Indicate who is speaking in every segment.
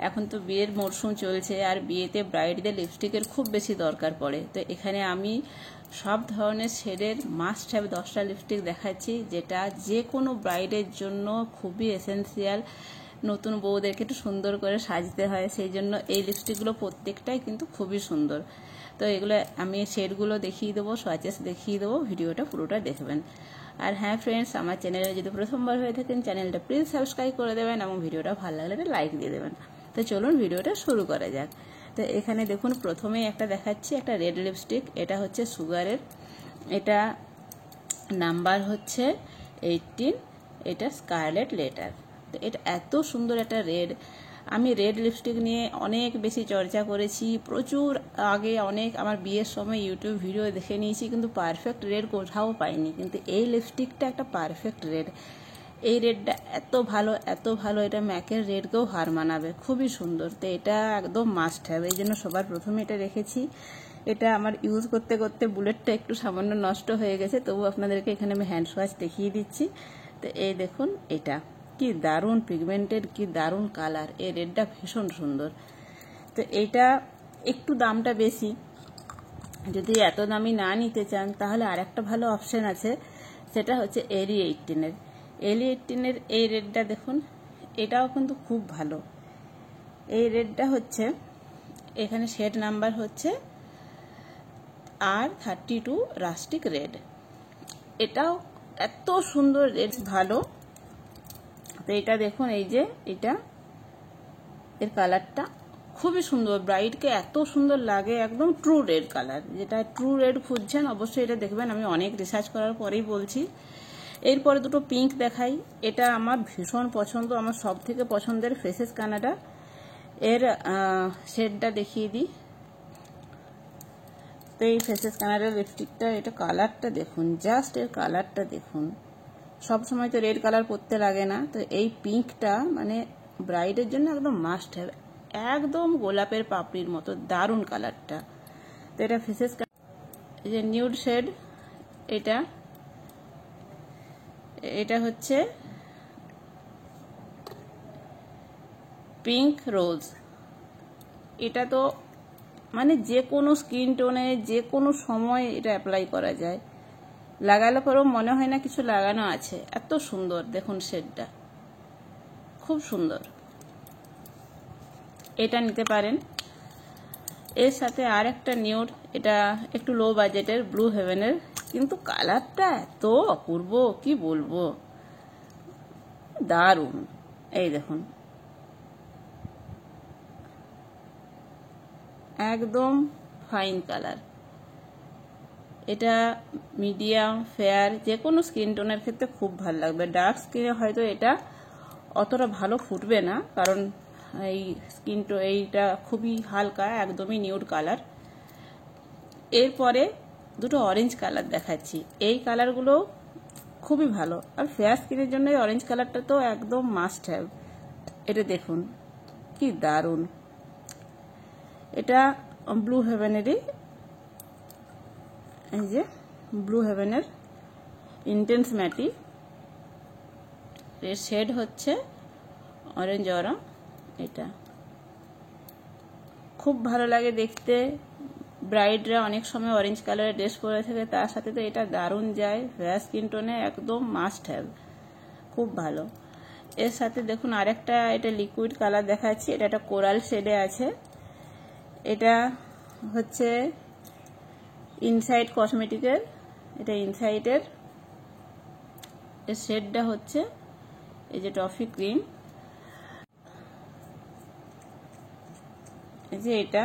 Speaker 1: এখন তো বিয়ের মরশুম চলছে, আর বিয়েতে ব্রাইডদের লিপস্টিকের খুব বেশি দরকার পড়ে। তো এখানে আমি সব ধরনের শেডের মাস্ট হ্যাভ 10টা লিপস্টিক দেখাচ্ছি, যেটা যে কোনো ব্রাইডের জন্য খুবই এসেন্সিয়াল। নতুন বউদেরকে একটু সুন্দর করে সাজতে হয়, সেই জন্য এই লিপস্টিকগুলো প্রত্যেকটাই কিন্তু খুবই সুন্দর। তো এগুলো আমি শেডগুলো দেখিয়ে দেবো, সোয়াচেস দেখিয়ে দেবো, ভিডিওটা পুরোটা দেখবেন। আর হ্যাঁ ফ্রেন্ডস, আমার চ্যানেলে যদি প্রথমবার হয়ে থাকেন চ্যানেলটা প্লিজ সাবস্ক্রাইব করে দেবেন এবং ভিডিওটা ভালো লাগলে একটা লাইক দিয়ে দেবেন। তো চলুন ভিডিওটা শুরু করা যাক। তো এখানে দেখুন প্রথমেই একটা দেখাচ্ছি, একটা রেড লিপস্টিক। এটা হচ্ছে সুগারের, এটা নাম্বার হচ্ছে 18, এটা স্কারলেট লেটার। তো এটা এত সুন্দর একটা রেড। আমি রেড লিপস্টিক নিয়ে অনেক বেশি চর্চা করেছি, প্রচুর আগে অনেক আমার বিয়ের সময় ইউটিউব ভিডিও দেখে নিয়েছি, কিন্তু পারফেক্ট রেড কোথাও পাইনি। কিন্তু এই লিপস্টিকটা একটা পারফেক্ট রেড। এই রেডটা এত ভালো, এত ভালো, এটা ম্যাকের রেডকেও হার মানাবে, খুবই সুন্দর। তো এটা একদম মাস্ট হ্যাভ, এই জন্য সবার প্রথমে এটা রেখেছি। এটা আমার ইউজ করতে করতে বুলেটটা একটু সামান্য নষ্ট হয়ে গেছে, তবু আপনাদেরকে এখানে আমি হ্যান্ড ওয়াশ দেখিয়ে দিচ্ছি। তো এই দেখুন, এটা কি দারুণ পিগমেন্টেড, কি দারুণ কালার, এই রেডটা ভীষণ সুন্দর। তো এইটা একটু দামটা বেশি, যদি এত দামি না নিতে চান তাহলে আরেকটা ভালো অপশন আছে, সেটা হচ্ছে এলি 18-এর। এলি 18-এর এই রেডটা দেখুন, এটাও কিন্তু খুব ভালো। এই রেডটা হচ্ছে, এখানে শেড নাম্বার হচ্ছে R32 রাস্টিক রেড। এটাও এত সুন্দর রেড, ভালো। তো এটা দেখুন, এই যে এটা, এর কালারটা খুবই সুন্দর, ব্রাইডকে এত সুন্দর লাগে, একদম ট্রু রেড কালার। যেটা ট্রু রেড খুঁজছেন অবশ্যই এটা দেখবেন, আমি অনেক রিসার্চ করার পরেই বলছি। এরপরে দুটো পিঙ্ক দেখাই, এটা আমার ভীষণ পছন্দ, আমার সব থেকে পছন্দের ফ্রেশেস কানাডা। এর শেডটা দেখিয়ে দিই। তো এই ফ্রেশেস কানাডার লিপস্টিকটা, এটা কালারটা দেখুন, জাস্ট এর কালারটা দেখুন। সব সময় তো রেড কালার পরতে লাগে না, তো এই পিঙ্কটা মানে ব্রাইডের জন্য একদম মাস্ট হ্যাভ, একদম গোলাপের পাপড়ির মতো দারুণ কালারটা। তো এটা ফেসেস, এই যে নিউড শেড, এটা এটা হচ্ছে পিঙ্ক রোজ। এটা তো মানে যে কোনো স্কিন টোনে যে কোনো সময় এটা অ্যাপ্লাই করা যায়, লাগালে পরেও মনে হয় না কিছু লাগানো আছে, এত সুন্দর। দেখুন শেডটা খুব সুন্দর, এটা নিতে পারেন। এর সাথে আর একটা নিউড, এটা একটু লো বাজেটের, ব্লু হেভেনের, কিন্তু কালারটা এত অপূর্ব, কি বলবো, দারুণ। এই দেখুন, একদম ফাইন কালার। এটা মিডিয়াম ফেয়ার যে কোনো স্কিন টোনের ক্ষেত্রে খুব ভালো লাগবে। ডার্ক স্কিনে হয়তো এটা অতটা ভালো ফুটবে না, কারণ এই স্কিন টো এইটা খুবই হালকা, একদমই নিউড কালার। এরপরে দুটো অরেঞ্জ কালার দেখাচ্ছি, এই কালারগুলো খুবই ভালো, আর ফেয়ার স্কিনের জন্য এই অরেঞ্জ কালারটা তো একদম মাস্ট হ্যাভ। এটা দেখুন কি দারুণ, এটা ব্লু হেভেনেরই, এই যে ব্লু হেভেনের ইন্টেন্স ম্যাটি, এর শেড হচ্ছে অরেঞ্জ অরা। এটা খুব ভালো লাগে দেখতে, ব্রাইডরা অনেক সময় অরেঞ্জ কালারের ড্রেস পরে থাকে, তার সাথে তো এটা দারুণ যায়, ফেয়ার স্কিন টোনে একদম মাস্ট হ্যাভ, খুব ভালো। এর সাথে দেখুন আরেকটা, এটা লিকুইড কালার দেখাচ্ছি, এটা একটা কোরাল শেডে আছে। এটা হচ্ছে ইনসাইড কসমেটিকের, এটা ইনসাইডের, এর শেডটা হচ্ছে এই যে টফি ক্রিম। এই যে এটা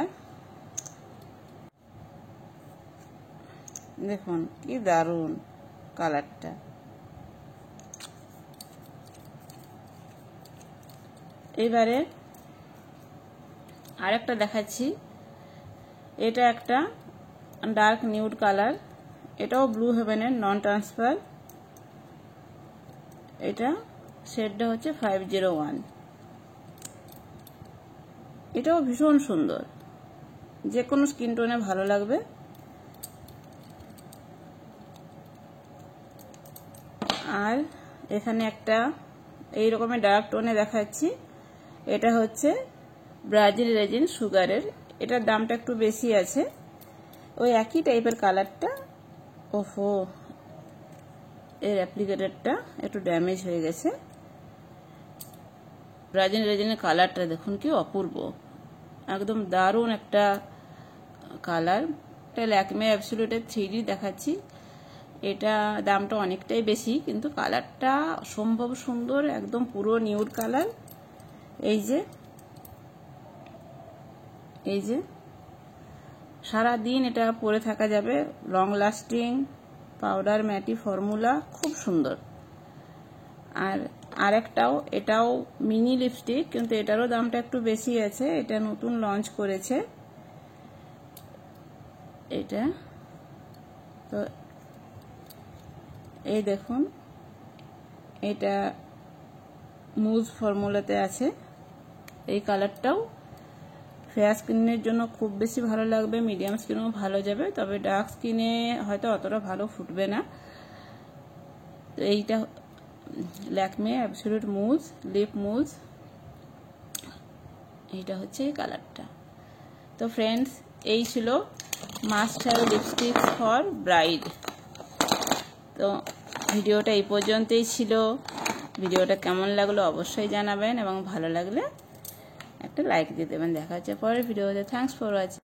Speaker 1: দেখুন কি দারুণ কালারটা। এবারে আরেকটা দেখাচ্ছি, এটা একটা ডার্ক নিউড কালার, এটাও ব্লু হেভেনের নন ট্রান্সফার, এটা শেডটা হচ্ছে 501। এটাও ভীষণ সুন্দর, যে কোনো স্কিন টোনে ভালো লাগবে। আর এখানে একটা এই রকমের ডার্ক টোনে দেখাচ্ছি, এটা হচ্ছে ব্রাজিল রেজিন সুগারের, এটার দামটা একটু বেশি আছে। ওই একই টাইপের কালারটা। ওহো, এর অ্যাপ্লিকেটরটা একটু ড্যামেজ হয়ে গেছে। ব্রাজিল রেজিনের কালারটা দেখুন কি অপূর্ব, একদম দারুণ একটা কালার। এটা ল্যাকমে অ্যাবসোলিউটের 3D দেখাচ্ছি। এটা দামটা অনেকটাই বেশি, কিন্তু কালারটা অসম্ভব সুন্দর, একদম পুরো নিউড কালার। এই যে সারা দিন এটা পরে থাকা যাবে, লং লাস্টিং, পাউডার ম্যাটি ফর্মুলা, খুব সুন্দর। আর আরেকটাও, এটাও মিনি লিপস্টিক, কিন্তু এটারও দামটা একটু বেশি আছে। এটা নতুন লঞ্চ করেছে এটা। তো এই দেখুন, এটা মুজ ফর্মুলাতে আছে। এই কালারটাও ফেয়ার স্কিনের জন্য খুব বেশি ভালো লাগবে, মিডিয়াম স্কিনেও ভালো যাবে, তবে ডার্ক স্কিনে হয়তো অতটা ভালো ফুটবে না। তো এইটা Lakme absolute mousse lip mousse, এইটা হচ্ছে এই কালারটা। তো ফ্রেন্ডস, এই ছিল must have lipstick for bride. তো ভিডিওটা এই পর্যন্তই ছিল। ভিডিওটা কেমন লাগলো অবশ্যই জানাবেন, এবং ভালো লাগলে একটা লাইক দিয়ে দেবেন। দেখা হচ্ছে পরের ভিডিওতে। Thanks for watching.